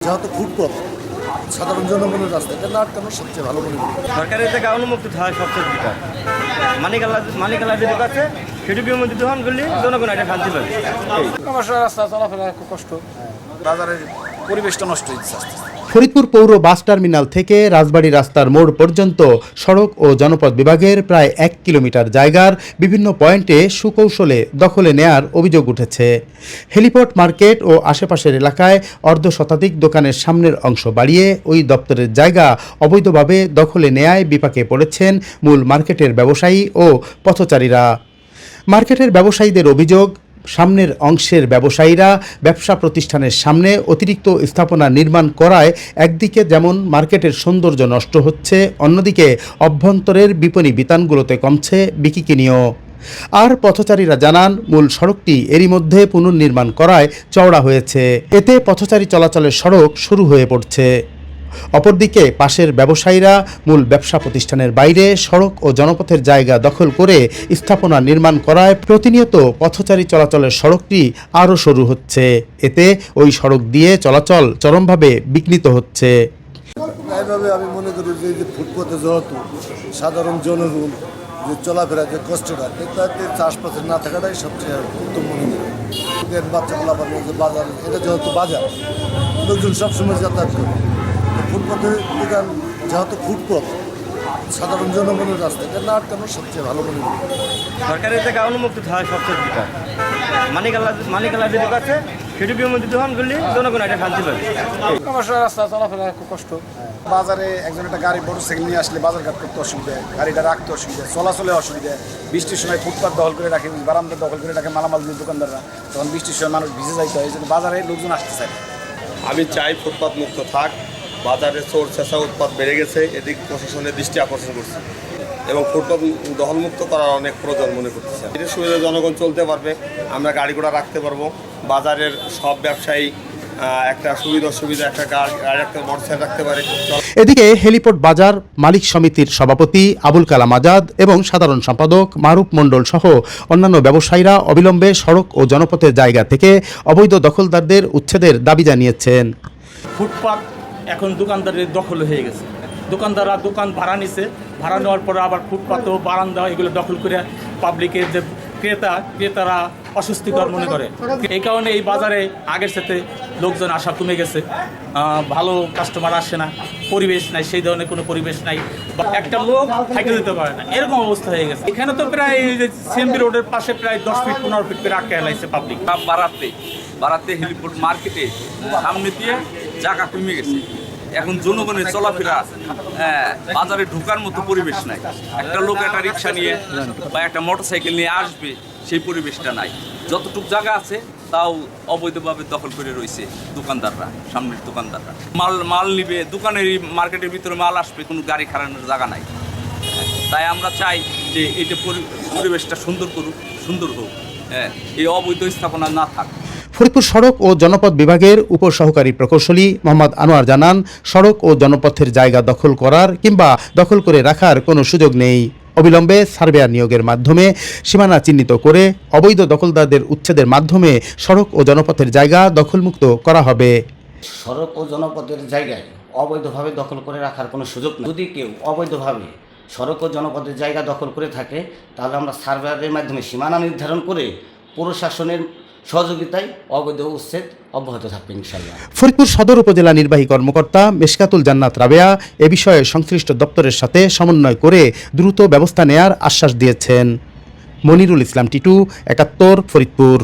যেহেতু ফুটপথ সাধারণ জনগণের রাস্তা এটা না আটকানো সবচেয়ে ভালো মনে করি। সরকারের থেকে অনুমুক্ত থাকা সবচেয়ে দরকার। মানিকালা যেটুকু আছে সেটুকুর মধ্যে দোকান করলে জনগণ এটা শান্তি পাবে। সমস্যা, রাস্তা চলাফেরা খুব কষ্ট, বাজারের পরিবেশটা নষ্ট হচ্ছে আস্তে আস্তে। ফরিদপুর পৌর বাস টার্মিনাল থেকে রাজবাড়ী রাস্তার মোড় পর্যন্ত সড়ক ও জনপথ বিভাগের প্রায় 1 কিলোমিটার জায়গার বিভিন্ন পয়েন্টে সুকৌশলে দখলে নেয়ার অভিযোগ উঠেছে। হেলিপোর্ট মার্কেট ও আশেপাশের এলাকায় অর্ধশতাধিক দোকানের সামনের অংশ বাড়িয়ে ওই দপ্তরের জায়গা অবৈধভাবে দখলে নেয়ায় বিপাকে পড়েছেন মূল মার্কেটের ব্যবসায়ী ও পথচারীরা। মার্কেটের ব্যবসায়ীদের অভিযোগ, সামনের অংশের ব্যবসায়ীরা ব্যবসা প্রতিষ্ঠানের সামনে অতিরিক্ত স্থাপনা নির্মাণ করায় একদিকে যেমন মার্কেটের সৌন্দর্য নষ্ট হচ্ছে, অন্যদিকে অভ্যন্তরের বিপণী বিতানগুলোতে কমছে বিকিকিনিও। আর পথচারীরা জানান, মূল সড়কটি এরই মধ্যে পুনর্নির্মাণ করায় চওড়া হয়েছে, এতে পথচারী চলাচলের সড়ক শুরু হয়ে পড়ছে। অপরদিকে পাশের ব্যবসায়ীরা মূল ব্যবসা প্রতিষ্ঠানের বাইরে সড়ক ও জনপথের জায়গা দখল করে স্থাপনা নির্মাণ করায় প্রতিনিয়ত পথচারী চলাচলের সড়কটি আরও সরু হচ্ছে, এতে ওই সড়ক দিয়ে চলাচল চরমভাবে বিঘ্নিত হচ্ছে। এইভাবে আমি মনে করি যে ফুটপথে যেহেতু সাধারণ জনগণ যে চলাফেরা যে কষ্টটা এটাতে চাষবাসের না থাকাটাই সবচেয়ে উত্তম মনে করি। বাচ্চাগুলো আবার বাজার, এটা যেহেতু বাজার, লোকজন সবসময় যাতায়াত করে। ফুটপথের দোকান যেহেতু ফুটপথ সাধারণ জনগণের রাস্তা এটা না আটকানো সবচেয়ে ভালো মনে করি। সরকারের থেকে অনুমুক্ত থাকা সবচেয়ে দরকার। মানিকালা যেটুকু আছে সেটুকুর মধ্যে দোকান করলে জনগণ এটা শান্তি পাবে। সমস্যা, রাস্তা চলাফেরা খুব কষ্ট। বাজারে একজন একটা গাড়ি মোটরসাইকেল নিয়ে আসলে বাজারঘাট করতে অসুবিধা, গাড়িটা রাখতে অসুবিধা, চলাচলে অসুবিধা। বৃষ্টির সময় ফুটপাত দখল করে রাখে, বারান্দা দখল করে রাখে মালামাল দিয়ে দোকানদাররা, তখন বৃষ্টির সময় মানুষ ভিজে যাইতে হয়, এই জন্য বাজারে লোকজন আসতে চায়। আমি চাই ফুটপাত মুক্ত থাক। বাজারে চোর চেঁচা উৎপাত বেড়ে গেছে, এদিক প্রশাসনের দৃষ্টি আকর্ষণ করছে এবং ফুটপাত দখলমুক্ত করার অনেক প্রয়োজন মনে করতেছে। এটার সুবিধা জনগণ চলতে পারবে, আমরা গাড়ি ঘোড়া রাখতে পারবো। বাজারের সব ব্যবসায়ী একটা সুবিধা একটা গাড়ি একটা মোটরসাইকেল রাখতে পারে। এদিকে হেলিপোর্ট বাজার মালিক সমিতির সভাপতি আবুল কালাম আজাদ এবং সাধারণ সম্পাদক মারুফ মণ্ডল সহ অন্যান্য ব্যবসায়ীরা অবিলম্বে সড়ক ও জনপথের জায়গা থেকে অবৈধ দখলদারদের উচ্ছেদের দাবি জানিয়েছেন। ফুটপাত এখন দোকানদারের দখল হয়ে গেছে, দোকানদাররা দোকান ভাড়া নিছে, ভাড়া নেওয়ার পরে আবার ফুটপাত ও বারান্দা এগুলো দখল করে পাবলিকের যে ক্রেতারা অস্বস্তিকর মনে করে। এই কারণে এই বাজারে আগের সাথে লোকজন আসা কমে গেছে, ভালো কাস্টমার আসে না, পরিবেশ নাই, সেই ধরনের কোনো পরিবেশ নাই, একটা লোক হাইটে দিতে পারে না, এরকম অবস্থা হয়ে গেছে। এখানে তো প্রায় সিএমবি রোডের পাশে প্রায় 10 ফিট 15 ফিট করে আটকে লাইছে পাবলিক। বাড়াতে হেলিপোর্ট মার্কেটে সামনে দিয়ে জায়গা কমে গেছে, এখন জনগণের চলাফেরা বাজারে ঢোকার মতো পরিবেশ নাই। একটা লোক একটা রিক্সা নিয়ে বা একটা মোটরসাইকেল নিয়ে আসবে, সেই পরিবেশটা নাই। যতটুকু জায়গা আছে তাও অবৈধভাবে দখল করে রয়েছে দোকানদাররা, সামনের দোকানদাররা মাল নিবে, দোকানের মার্কেটের ভিতরে মাল আসবে, কোনো গাড়ি খাড়ানোর জায়গা নাই। তাই আমরা চাই যে এটা পরিবেশটা সুন্দর হোক, এই অবৈধ স্থাপনা না থাক। ফরিদপুর সড়ক ও জনপথ বিভাগের উপসহকারী প্রকৌশলী মোহাম্মদ আনোয়ার জানান, সড়ক ও জনপথের জায়গা দখল করার কিংবা দখল করে রাখার কোনো সুযোগ নেই। অবিলম্বে সার্ভেয়ার নিয়োগের মাধ্যমে সীমানা চিহ্নিত করে অবৈধ দখলদারদের উচ্ছেদের মাধ্যমে সড়ক ও জনপথের জায়গা দখলমুক্ত করা হবে। সড়ক ও জনপথের জায়গায় অবৈধভাবে দখল করে রাখার কোনো সুযোগ নেই। যদি কেউ অবৈধভাবে সড়ক ও জনপথের জায়গা দখল করে থাকে, তাহলে আমরা সার্ভেয়ারের মাধ্যমে সীমানা নির্ধারণ করে প্রশাসনের সহযোগিতায় অবৈধ উচ্ছেদ অব্যাহত থাকবে ইনশাআল্লাহ। ফরিদপুর সদর উপজেলা নির্বাহী কর্মকর্তা মেশকাতুল জান্নাত রাবেয়া এ বিষয়ে সংশ্লিষ্ট দপ্তরের সাথে সমন্বয় করে দ্রুত ব্যবস্থা নেয়ার আশ্বাস দিয়েছেন। মনিরুল ইসলাম টিটু, ৭১, ফরিদপুর।